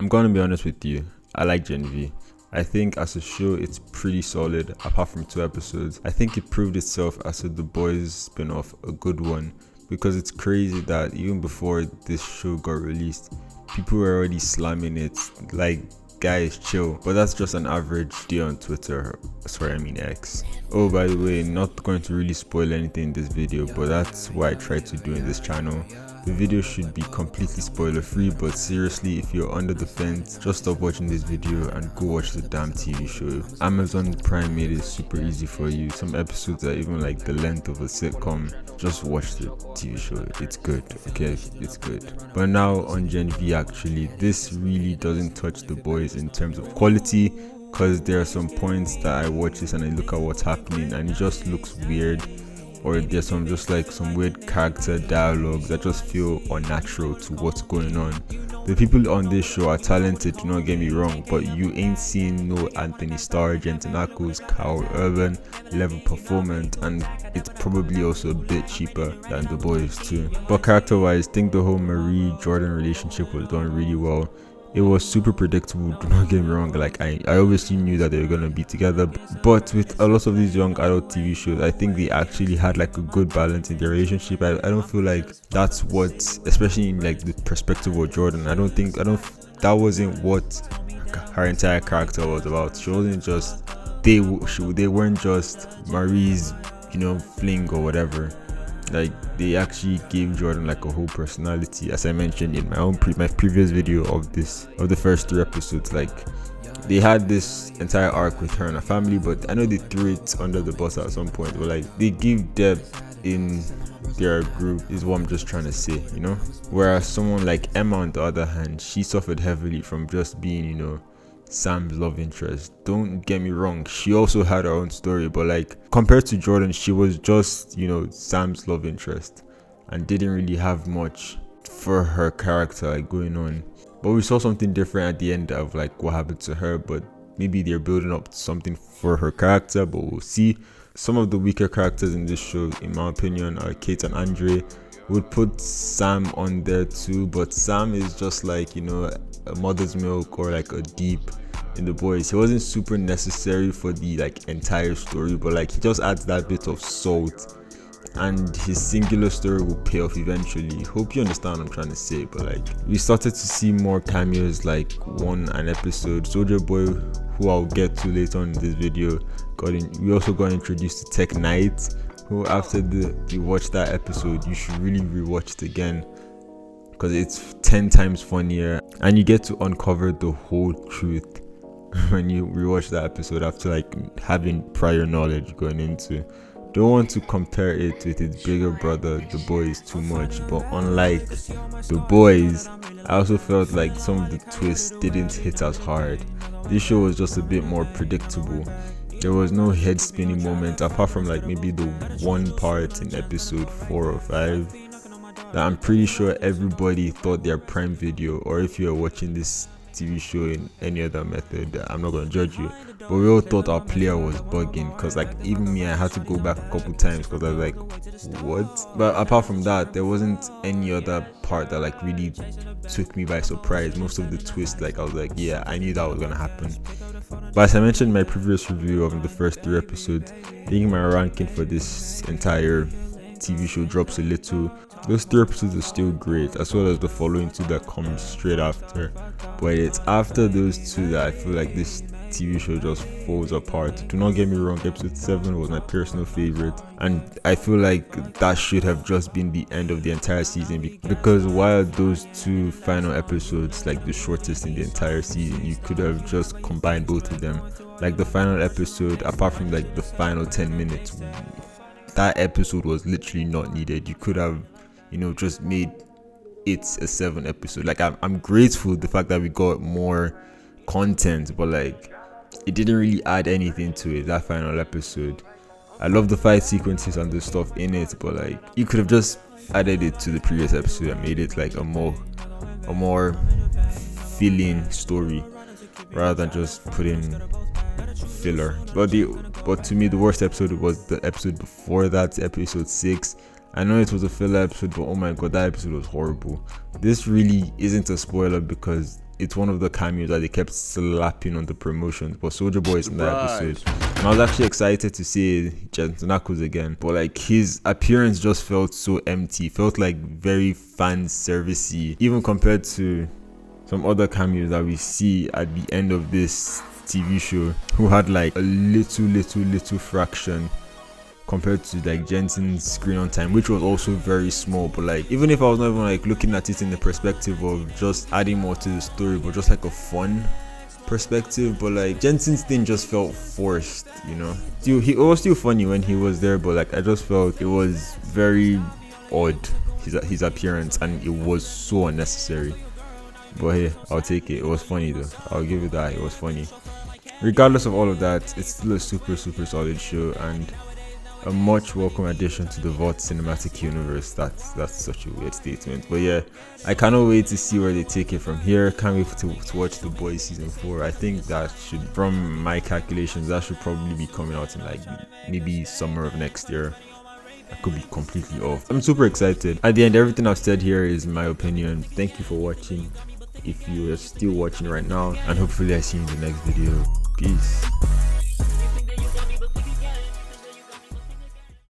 I'm gonna be honest with you, I like Gen V. I think as a show it's pretty solid apart from 2 episodes. I think it proved itself as a The Boys spin-off, a good one, because it's crazy that even before this show got released, people were already slamming it like, guys, chill. But that's just an average day on Twitter. Sorry, I mean X. Oh, by the way, not going to really spoil anything in this video, but that's what I try to do in this channel. The video should be completely spoiler free, but seriously, if you're under the fence, just stop watching this video and go watch the damn TV show. Amazon Prime made it super easy for you. Some episodes are even like the length of a sitcom. Just watch the TV show. It's good, okay? It's good. But now on Gen V, actually, this really doesn't touch The Boys in terms of quality, because there are some points that I watch this and I look at what's happening and it just looks weird, or there's some weird character dialogues that just feel unnatural to what's going on. The people on this show are talented, do not get me wrong, but you ain't seen no Anthony Starr, Jensen Ackles, Kyle Urban level performance, and it's probably also a bit cheaper than The Boys too. But character wise, I think the whole Marie Jordan relationship was done really well. It was super predictable, do not get me wrong, like I obviously knew that they were gonna be together, but with a lot of these young adult TV shows, I think they actually had like a good balance in their relationship. I don't feel like that's what, especially in like the perspective of Jordan, that wasn't what her entire character was about. She wasn't just, they weren't just Marie's, fling or whatever. Like, they actually gave Jordan like a whole personality, as I mentioned in my previous video of the first 3 episodes. Like, they had this entire arc with her and her family, but I know they threw it under the bus at some point. But like, they give depth in their group, is what I'm just trying to say, Whereas someone like Emma, on the other hand, she suffered heavily from just being, Sam's love interest. Don't get me wrong, she also had her own story, but like, compared to Jordan, she was just, Sam's love interest and didn't really have much for her character like going on. But we saw something different at the end of like what happened to her, but maybe they're building up something for her character, but we'll see. Some of the weaker characters in this show, in my opinion, are Kate and Andre. Would put Sam on there too, but Sam is just like, a mother's milk or like a deep in The Boys. He wasn't super necessary for the like entire story, but like he just adds that bit of salt, and his singular story will pay off eventually. Hope you understand what I'm trying to say. But like, we started to see more cameos, like an episode Soldier Boy, who I'll get to later on in this video, we also got introduced to Tech Knight, who after you watch that episode, you should really rewatch it again, because it's 10 times funnier and you get to uncover the whole truth when you rewatch that episode after like having prior knowledge going into. Don't want to compare it with its bigger brother, The Boys, too much, but unlike The Boys, I also felt like some of the twists didn't hit as hard. This show was just a bit more predictable. There was no head spinning moment apart from like maybe the one part in episode 4 or 5 that I'm pretty sure everybody thought their Prime Video, or if you're watching this TV show in any other method, I'm not gonna judge you, but we all thought our player was bugging, because like even me, I had to go back a couple times because I was like, what? But apart from that, there wasn't any other part that like really took me by surprise. Most of the twists, like I was like, yeah, I knew that was gonna happen. But as I mentioned in my previous review of the first 3 episodes, I think my ranking for this entire TV show drops a little. Those 3 episodes are still great, as well as the following 2 that come straight after, but it's after those 2 that I feel like this TV show just falls apart. Do not get me wrong, episode 7 was my personal favorite, and I feel like that should have just been the end of the entire season, because while those 2 final episodes, like the shortest in the entire season, you could have just combined both of them. Like the final episode, apart from like the final 10 minutes, that episode was literally not needed. You could have just made it a 7 episode. Like I'm grateful the fact that we got more content, but like it didn't really add anything to it, that final episode. I love the fight sequences and the stuff in it, but like you could have just added it to the previous episode and made it like a more feeling story rather than just putting filler. But to me, the worst episode was the episode before that, episode 6. I know it was a filler episode, but oh my god, that episode was horrible. This really isn't a spoiler because it's one of the cameos that they kept slapping on the promotions, but Soulja Boy is in that episode. And I was actually excited to see Jensen Ackles again, but like his appearance just felt so empty, felt like very fan servicey, even compared to some other cameos that we see at the end of this TV show, who had like a little fraction compared to like Jensen's screen on time, which was also very small. But like, even if I was not even like looking at it in the perspective of just adding more to the story, but just like a fun perspective, but like Jensen's thing just felt forced, you know. It was still funny when he was there, but like I just felt it was very odd, his appearance, and it was so unnecessary. But hey, I'll take it. It was funny though. I'll give it that. It was funny. Regardless of all of that, it's still a super solid show and a much welcome addition to the VOT cinematic universe. That's such a weird statement, but yeah, I cannot wait to see where they take it from here. Can't wait to watch The Boys season 4. I think that should, from my calculations, that should probably be coming out in like maybe summer of next year. I could be completely off. I'm super excited. At the end, everything I've said here is my opinion. Thank you for watching, if you are still watching right now, and hopefully I see you in the next video. Peace.